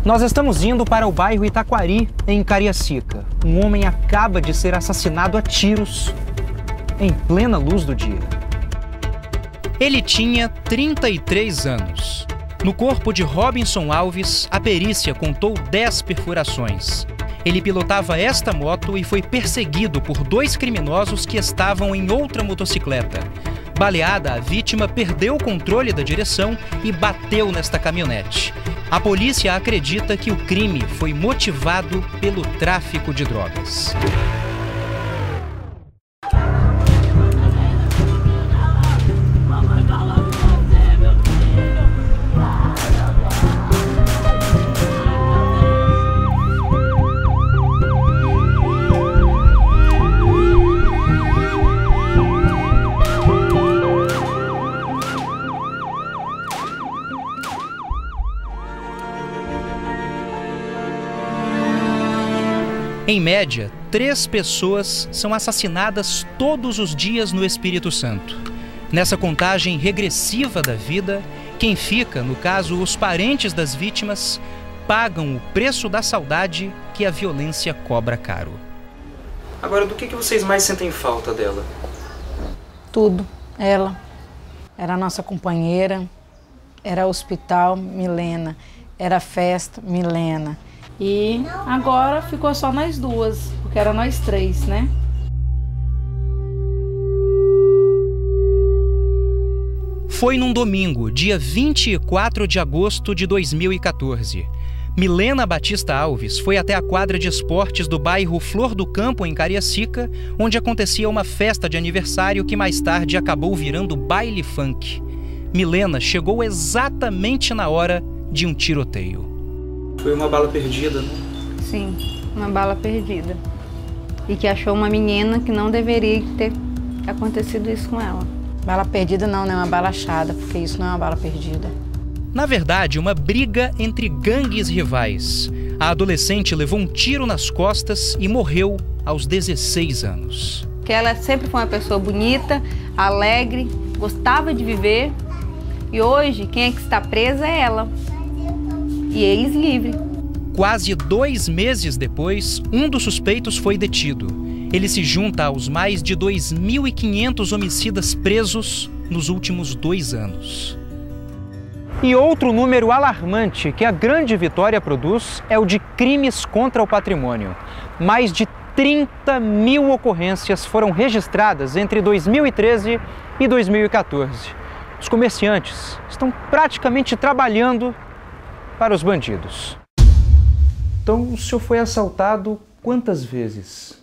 Nós estamos indo para o bairro Itaquari, em Cariacica. Um homem acaba de ser assassinado a tiros em plena luz do dia. Ele tinha 33 anos. No corpo de Robinson Alves, a perícia contou 10 perfurações. Ele pilotava esta moto e foi perseguido por 2 criminosos que estavam em outra motocicleta. Baleada, a vítima perdeu o controle da direção e bateu nesta caminhonete. A polícia acredita que o crime foi motivado pelo tráfico de drogas. Em média, 3 pessoas são assassinadas todos os dias no Espírito Santo. Nessa contagem regressiva da vida, quem fica, no caso os parentes das vítimas, pagam o preço da saudade que a violência cobra caro. Agora, do que vocês mais sentem falta dela? Tudo. Ela era a nossa companheira, era hospital, Milena, era festa, Milena. E agora ficou só nós duas, porque era nós 3, né? Foi num domingo, dia 24 de agosto de 2014. Milena Batista Alves foi até a quadra de esportes do bairro Flor do Campo, em Cariacica, onde acontecia uma festa de aniversário que mais tarde acabou virando baile funk. Milena chegou exatamente na hora de um tiroteio. Foi uma bala perdida, né? Sim, uma bala perdida. E que achou uma menina que não deveria ter acontecido isso com ela. Bala perdida não, né? Uma bala achada, porque isso não é uma bala perdida. Na verdade, uma briga entre gangues rivais. A adolescente levou um tiro nas costas e morreu aos 16 anos. Que ela sempre foi uma pessoa bonita, alegre, gostava de viver. E hoje, quem é que está presa é ela. E ex-livre. Quase 2 meses depois, um dos suspeitos foi detido. Ele se junta aos mais de 2.500 homicidas presos nos últimos 2 anos. E outro número alarmante que a Grande Vitória produz é o de crimes contra o patrimônio. Mais de 30 mil ocorrências foram registradas entre 2013 e 2014. Os comerciantes estão praticamente trabalhando para os bandidos. Então, o senhor foi assaltado quantas vezes?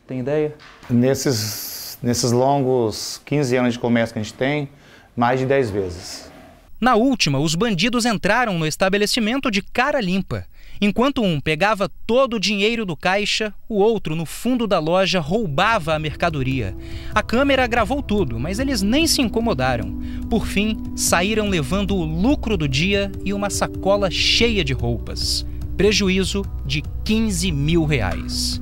Tem ideia? Nesses longos 15 anos de comércio que a gente tem, mais de 10 vezes. Na última, os bandidos entraram no estabelecimento de cara limpa. Enquanto um pegava todo o dinheiro do caixa, o outro, no fundo da loja, roubava a mercadoria. A câmera gravou tudo, mas eles nem se incomodaram. Por fim, saíram levando o lucro do dia e uma sacola cheia de roupas. Prejuízo de 15 mil reais.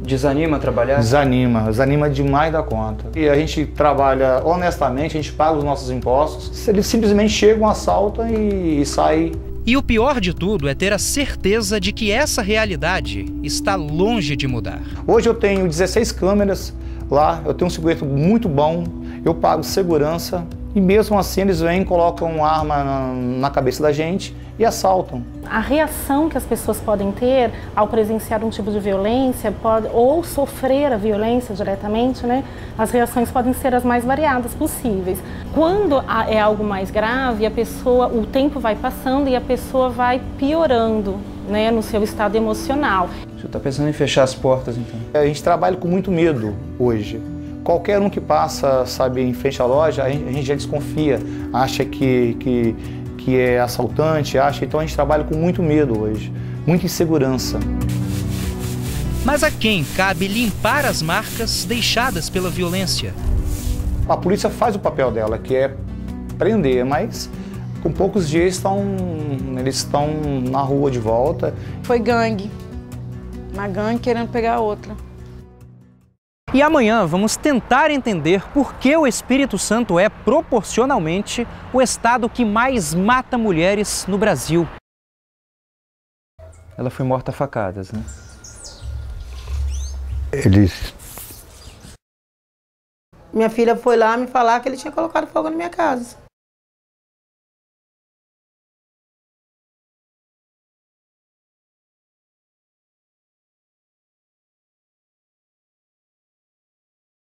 Desanima trabalhar? Desanima demais da conta. E a gente trabalha honestamente, a gente paga os nossos impostos. Eles simplesmente chegam, assaltam e saem. E o pior de tudo é ter a certeza de que essa realidade está longe de mudar. Hoje eu tenho 16 câmeras lá, eu tenho um segurança muito bom, eu pago segurança e mesmo assim eles vêm, colocam uma arma na cabeça da gente e assaltam. A reação que as pessoas podem ter ao presenciar um tipo de violência ou sofrer a violência diretamente, né? As reações podem ser as mais variadas possíveis. Quando é algo mais grave, o tempo vai passando e a pessoa vai piorando, né, no seu estado emocional. O senhor está pensando em fechar as portas, então? A gente trabalha com muito medo hoje. Qualquer um que passa, sabe, em frente à loja, a gente já desconfia, acha que é assaltante, então a gente trabalha com muito medo hoje, muita insegurança. Mas a quem cabe limpar as marcas deixadas pela violência? A polícia faz o papel dela, que é prender, mas com poucos dias eles estão na rua de volta. Foi gangue, uma gangue querendo pegar a outra. E amanhã vamos tentar entender por que o Espírito Santo é, proporcionalmente, o estado que mais mata mulheres no Brasil. Ela foi morta a facadas, né? Minha filha foi lá me falar que ele tinha colocado fogo na minha casa.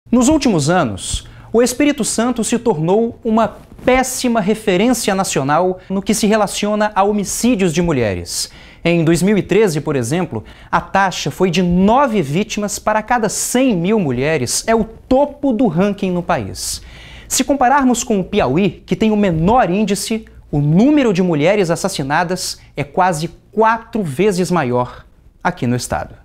Nos últimos anos, o Espírito Santo se tornou uma péssima referência nacional no que se relaciona a homicídios de mulheres. Em 2013, por exemplo, a taxa foi de 9 vítimas para cada 100 mil mulheres, é o topo do ranking no país. Se compararmos com o Piauí, que tem o menor índice, o número de mulheres assassinadas é quase 4 vezes maior aqui no estado.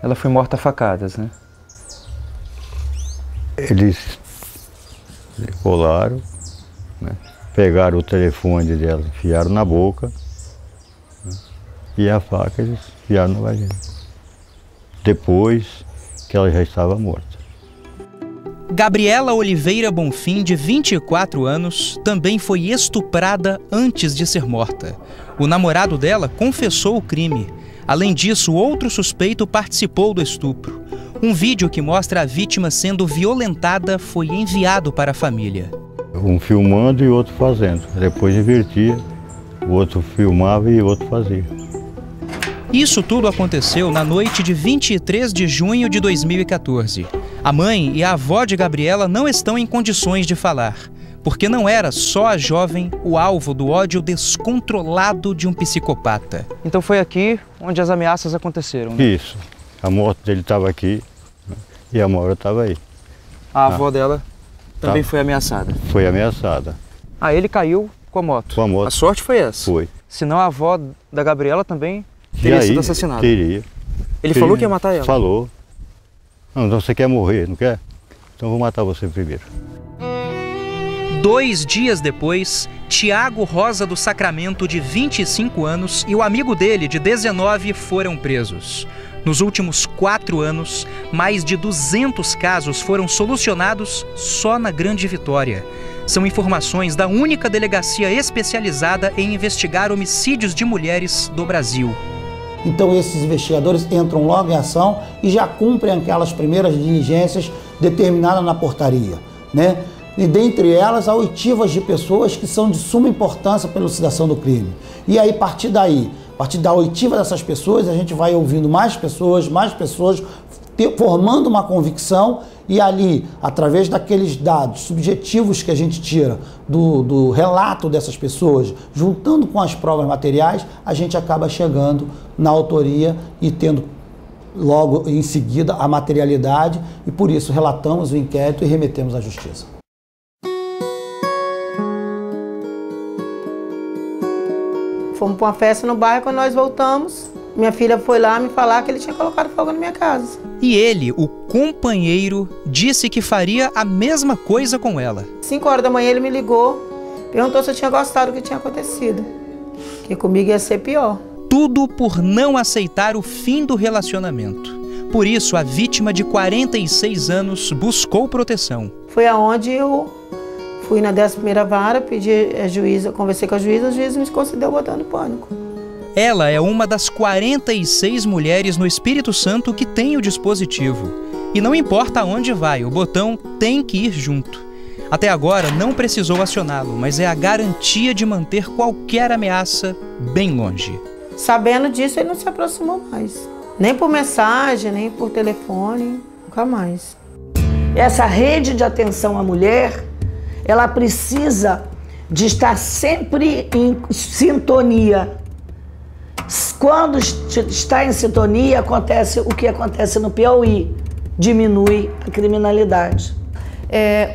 Ela foi morta a facadas, né? Eles colaram, né? Pegaram o telefone dela, enfiaram na boca, né? E a faca eles enfiaram na vagina. Depois que ela já estava morta. Gabriela Oliveira Bonfim, de 24 anos, também foi estuprada antes de ser morta. O namorado dela confessou o crime. Além disso, outro suspeito participou do estupro. Um vídeo que mostra a vítima sendo violentada foi enviado para a família. Um filmando e o outro fazendo. Depois invertia, o outro filmava e o outro fazia. Isso tudo aconteceu na noite de 23 de junho de 2014. A mãe e a avó de Gabriela não estão em condições de falar, porque não era só a jovem o alvo do ódio descontrolado de um psicopata. Então foi aqui onde as ameaças aconteceram, né? Isso. A moto dele estava aqui, né? E a Maura estava aí. A avó dela também foi ameaçada. Foi ameaçada. Ah, ele caiu com a moto. Com a moto. A sorte foi essa. Foi. Senão a avó da Gabriela também teria sido assassinada. Teria. Ele falou que ia matar ela? Falou. Não, então você quer morrer, não quer? Então eu vou matar você primeiro. 2 dias depois, Tiago Rosa do Sacramento, de 25 anos, e o amigo dele, de 19, foram presos. Nos últimos 4 anos, mais de 200 casos foram solucionados só na Grande Vitória. São informações da única delegacia especializada em investigar homicídios de mulheres do Brasil. Então esses investigadores entram logo em ação e já cumprem aquelas primeiras diligências determinadas na portaria, né? E dentre elas, a oitivas de pessoas que são de suma importância para a elucidação do crime. E aí, a partir da oitiva dessas pessoas, a gente vai ouvindo mais pessoas, formando uma convicção e ali, através daqueles dados subjetivos que a gente tira do relato dessas pessoas, juntando com as provas materiais, a gente acaba chegando na autoria e tendo logo em seguida a materialidade e por isso relatamos o inquérito e remetemos à justiça. Fomos para uma festa no bairro, quando nós voltamos, minha filha foi lá me falar que ele tinha colocado fogo na minha casa. E ele, o companheiro, disse que faria a mesma coisa com ela. 5 horas da manhã ele me ligou, perguntou se eu tinha gostado do que tinha acontecido, que comigo ia ser pior. Tudo por não aceitar o fim do relacionamento. Por isso, a vítima de 46 anos buscou proteção. Foi aonde eu fui na 11ª vara, pedi a juíza, conversei com a juíza me concedeu o botão do pânico. Ela é uma das 46 mulheres no Espírito Santo que tem o dispositivo. E não importa aonde vai, o botão tem que ir junto. Até agora não precisou acioná-lo, mas é a garantia de manter qualquer ameaça bem longe. Sabendo disso, ele não se aproximou mais. Nem por mensagem, nem por telefone, nunca mais. Essa rede de atenção à mulher, ela precisa de estar sempre em sintonia. Quando está em sintonia, acontece o que acontece no Piauí, diminui a criminalidade.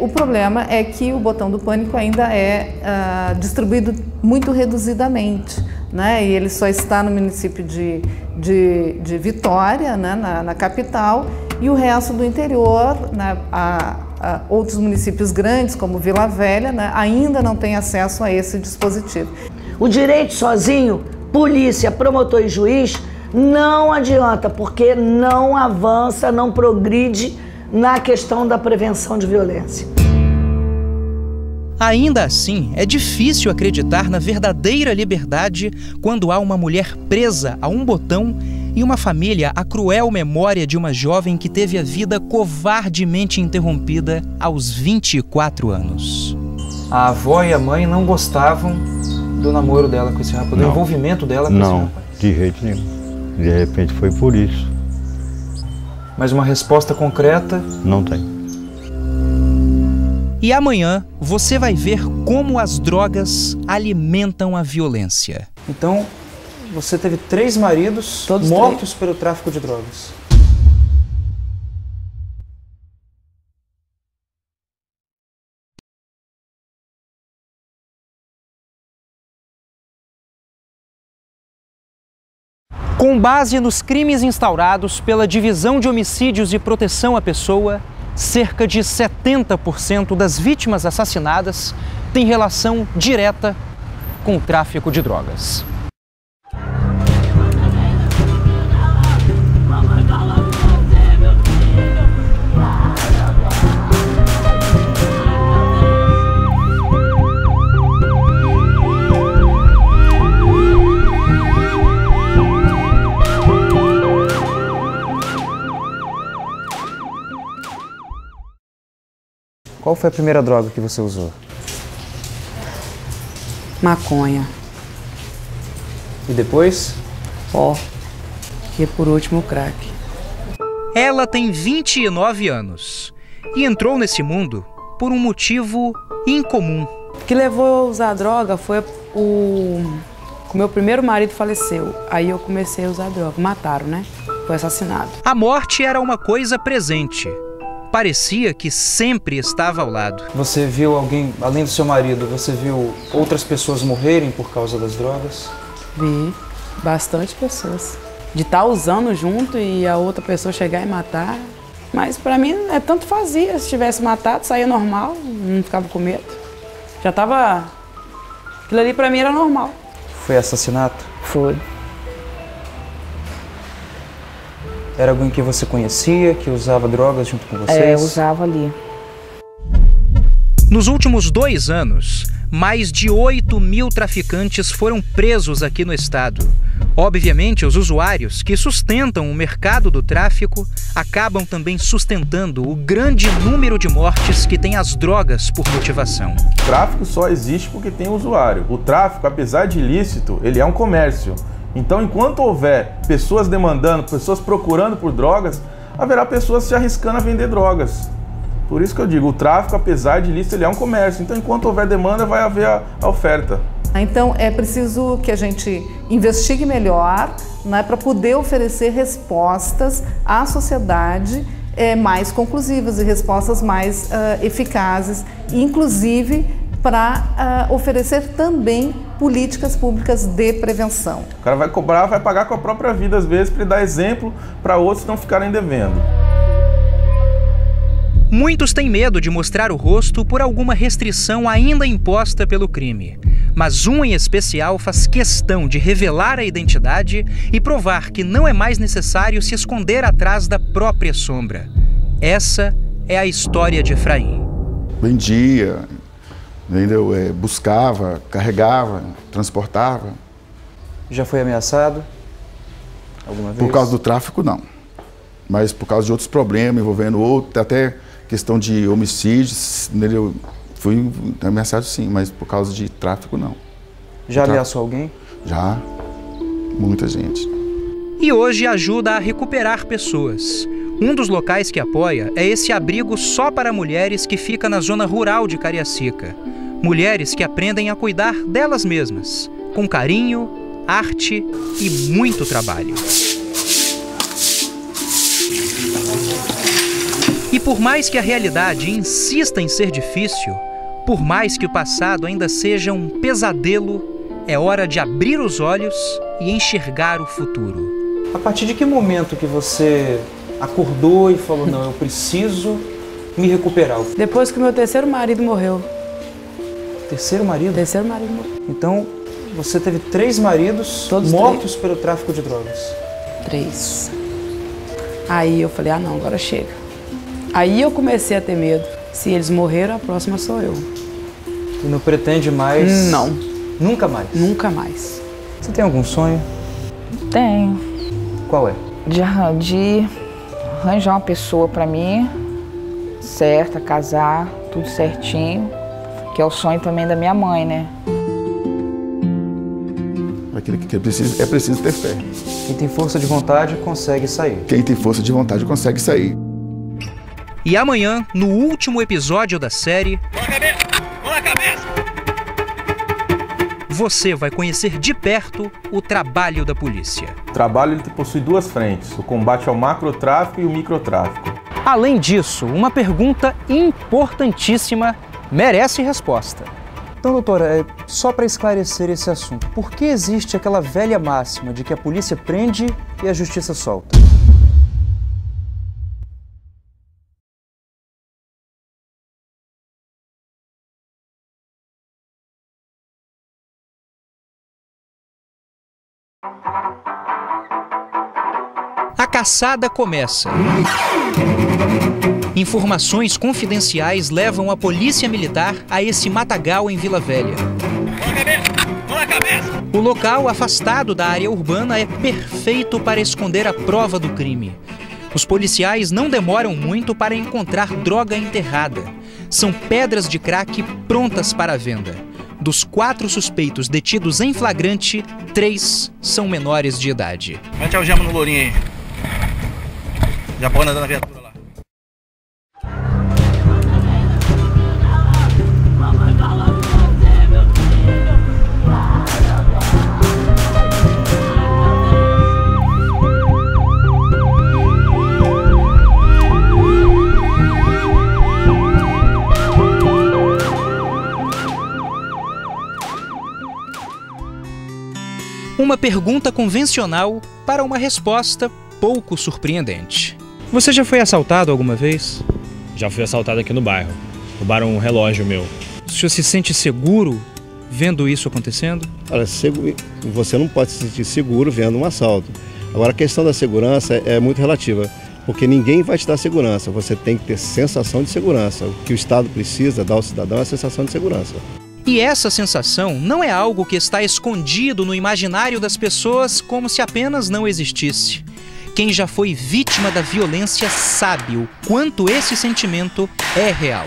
O problema é que o botão do pânico ainda é distribuído muito reduzidamente, né? E ele só está no município de Vitória, né? na capital, e o resto do interior, né, outros municípios grandes, como Vila Velha, né, ainda não tem acesso a esse dispositivo. O direito sozinho, polícia, promotor e juiz, não adianta, porque não avança, não progride na questão da prevenção de violência. Ainda assim, é difícil acreditar na verdadeira liberdade quando há uma mulher presa a um botão e uma família à cruel memória de uma jovem que teve a vida covardemente interrompida aos 24 anos. A avó e a mãe não gostavam do namoro dela com esse rapaz, do envolvimento dela com esse rapaz? Não, de jeito nenhum. De repente foi por isso. Mas uma resposta concreta? Não tem. E amanhã você vai ver como as drogas alimentam a violência. Então, você teve 3 maridos Todos mortos pelo tráfico de drogas. Com base nos crimes instaurados pela Divisão de Homicídios e Proteção à Pessoa, cerca de 70% das vítimas assassinadas têm relação direta com o tráfico de drogas. Qual foi a primeira droga que você usou? Maconha. E depois? Ó. E por último, crack. Ela tem 29 anos e entrou nesse mundo por um motivo incomum. O que levou a usar droga foi o meu primeiro marido faleceu. Aí eu comecei a usar droga. Mataram, né? Foi assassinado. A morte era uma coisa presente. Parecia que sempre estava ao lado. Você viu alguém, além do seu marido, você viu outras pessoas morrerem por causa das drogas? Vi bastante pessoas. De estar usando junto e a outra pessoa chegar e matar. Mas pra mim é tanto fazia. Se tivesse matado, saía normal, não ficava com medo. Já tava... Aquilo ali pra mim era normal. Foi assassinato? Foi. Era alguém que você conhecia, que usava drogas junto com vocês? É, usava ali. Nos últimos 2 anos, mais de 8.000 traficantes foram presos aqui no estado. Obviamente, os usuários que sustentam o mercado do tráfico acabam também sustentando o grande número de mortes que tem as drogas por motivação. O tráfico só existe porque tem usuário. O tráfico, apesar de ilícito, ele é um comércio. Então, enquanto houver pessoas demandando, pessoas procurando por drogas, haverá pessoas se arriscando a vender drogas. Por isso que eu digo, o tráfico, apesar de ilícito, ele é um comércio. Então, enquanto houver demanda, vai haver a oferta. Então, é preciso que a gente investigue melhor, né, para poder oferecer respostas à sociedade mais conclusivas e respostas mais eficazes, inclusive para oferecer também políticas públicas de prevenção. O cara vai cobrar, vai pagar com a própria vida, às vezes, para ele dar exemplo para outros não ficarem devendo. Muitos têm medo de mostrar o rosto por alguma restrição ainda imposta pelo crime. Mas um em especial faz questão de revelar a identidade e provar que não é mais necessário se esconder atrás da própria sombra. Essa é a história de Efraim. Vendia, entendeu? Buscava, carregava, transportava. Já foi ameaçado alguma vez? Por causa do tráfico, não. Mas por causa de outros problemas envolvendo outro, até questão de homicídios, entendeu? Fui ameaçado sim, mas por causa de tráfico, não. Já ameaçou alguém? Já, muita gente. E hoje ajuda a recuperar pessoas. Um dos locais que apoia é esse abrigo só para mulheres que fica na zona rural de Cariacica. Mulheres que aprendem a cuidar delas mesmas, com carinho, arte e muito trabalho. E por mais que a realidade insista em ser difícil, por mais que o passado ainda seja um pesadelo, é hora de abrir os olhos e enxergar o futuro. A partir de que momento que você acordou e falou, não, eu preciso me recuperar? Depois que o meu terceiro marido morreu. Terceiro marido? Terceiro marido morreu. Então, você teve 3 maridos Todos mortos pelo tráfico de drogas? 3. Aí eu falei, ah não, agora chega. Aí eu comecei a ter medo. Se eles morreram, a próxima sou eu. E não pretende mais? Não. Nunca mais? Nunca mais. Você tem algum sonho? Tenho. Qual é? De arranjar uma pessoa pra mim, certa, casar, tudo certinho, que é o sonho também da minha mãe, né? Aquilo que é preciso ter fé. Quem tem força de vontade consegue sair. Quem tem força de vontade consegue sair. E amanhã, no último episódio da série, você vai conhecer de perto o trabalho da polícia. O trabalho ele possui 2 frentes, o combate ao macrotráfico e o microtráfico. Além disso, uma pergunta importantíssima merece resposta. Então, doutora, só para esclarecer esse assunto, por que existe aquela velha máxima de que a polícia prende e a justiça solta? A caçada começa. Informações confidenciais levam a polícia militar a esse matagal em Vila Velha. O local, afastado da área urbana, é perfeito para esconder a prova do crime. Os policiais não demoram muito para encontrar droga enterrada. São pedras de crack prontas para a venda. Dos 4 suspeitos detidos em flagrante, 3 são menores de idade. Mete a algema no lourinho aí. Já pode andar na viatura lá. Uma pergunta convencional para uma resposta pouco surpreendente. Você já foi assaltado alguma vez? Já fui assaltado aqui no bairro. Roubaram um relógio meu. O senhor se sente seguro vendo isso acontecendo? Olha, você não pode se sentir seguro vendo um assalto. Agora, a questão da segurança é muito relativa, porque ninguém vai te dar segurança. Você tem que ter sensação de segurança. O que o Estado precisa dar ao cidadão é a sensação de segurança. E essa sensação não é algo que está escondido no imaginário das pessoas como se apenas não existisse. Quem já foi vítima da violência sabe o quanto esse sentimento é real.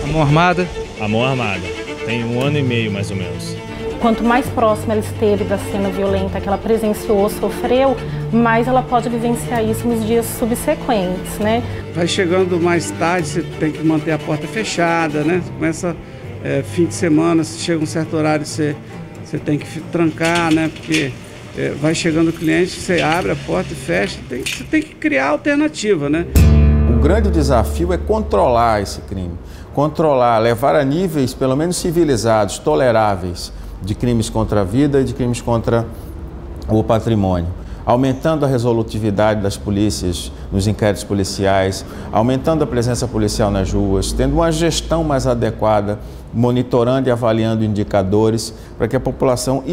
A mão armada? A mão armada. Tem 1 ano e meio, mais ou menos. Quanto mais próxima ela esteve da cena violenta que ela presenciou, sofreu, mais ela pode vivenciar isso nos dias subsequentes, né? Vai chegando mais tarde, você tem que manter a porta fechada, né? Começa fim de semana, se chega um certo horário, você tem que trancar, né? Porque vai chegando o cliente, você abre a porta e fecha, você tem que criar alternativa, né? O grande desafio é controlar esse crime. Controlar, levar a níveis pelo menos civilizados, toleráveis, de crimes contra a vida e de crimes contra o patrimônio. Aumentando a resolutividade das polícias nos inquéritos policiais, aumentando a presença policial nas ruas, tendo uma gestão mais adequada, monitorando e avaliando indicadores, para que a população,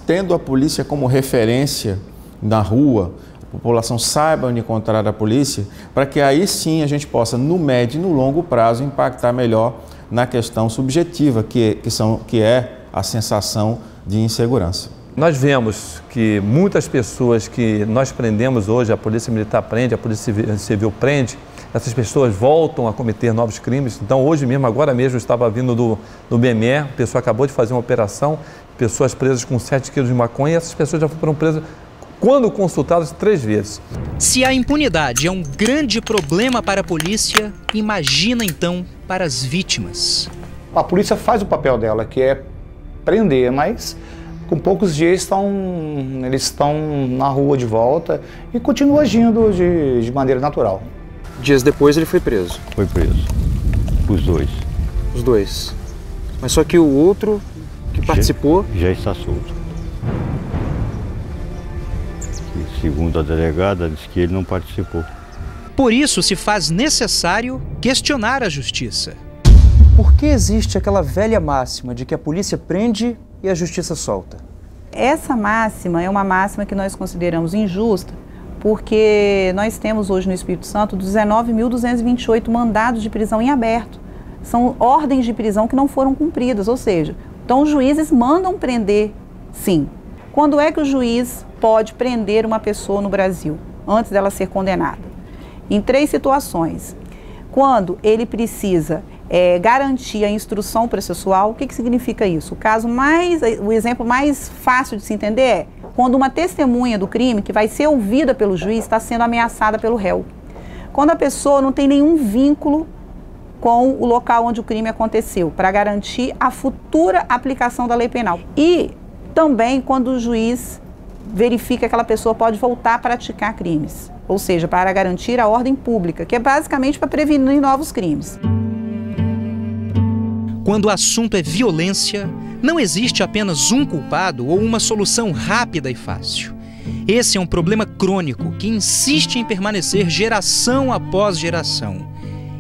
tendo a polícia como referência na rua, a população saiba onde encontrar a polícia, para que aí sim a gente possa, no médio e no longo prazo, impactar melhor na questão subjetiva, que é a sensação de insegurança. Nós vemos que muitas pessoas que nós prendemos hoje, a Polícia Militar prende, a Polícia Civil prende, essas pessoas voltam a cometer novos crimes. Então hoje mesmo, agora mesmo, eu estava vindo do BME, a pessoa acabou de fazer uma operação, pessoas presas com 7 quilos de maconha, e essas pessoas já foram presas, quando consultadas, 3 vezes. Se a impunidade é um grande problema para a polícia, imagina então para as vítimas. A polícia faz o papel dela, que é prender, mas com poucos dias eles estão na rua de volta e continuam agindo de maneira natural. Dias depois ele foi preso? Foi preso. Os 2. Os 2. Mas só que o outro que participou... Já está solto. E, segundo a delegada, disse que ele não participou. Por isso se faz necessário questionar a justiça. Por que existe aquela velha máxima de que a polícia prende e a justiça solta? Essa máxima é uma máxima que nós consideramos injusta, porque nós temos hoje no Espírito Santo 19.228 mandados de prisão em aberto. São ordens de prisão que não foram cumpridas, ou seja, então os juízes mandam prender, sim. Quando é que o juiz pode prender uma pessoa no Brasil, antes dela ser condenada? Em 3 situações. Quando ele precisa garantir a instrução processual, o que significa isso? O exemplo mais fácil de se entender é quando uma testemunha do crime, que vai ser ouvida pelo juiz, está sendo ameaçada pelo réu. Quando a pessoa não tem nenhum vínculo com o local onde o crime aconteceu, para garantir a futura aplicação da lei penal. E também quando o juiz verifica que aquela pessoa pode voltar a praticar crimes, ou seja, para garantir a ordem pública, que é basicamente para prevenir novos crimes. Quando o assunto é violência, não existe apenas um culpado ou uma solução rápida e fácil. Esse é um problema crônico que insiste em permanecer geração após geração.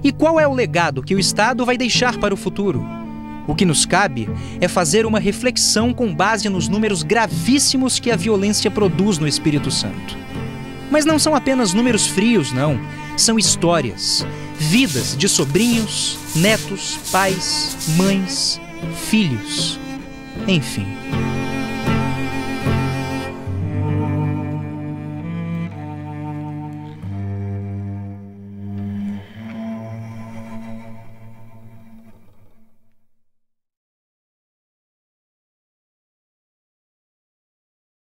E qual é o legado que o Estado vai deixar para o futuro? O que nos cabe é fazer uma reflexão com base nos números gravíssimos que a violência produz no Espírito Santo. Mas não são apenas números frios, não. São histórias, vidas de sobrinhos, netos, pais, mães, filhos, enfim.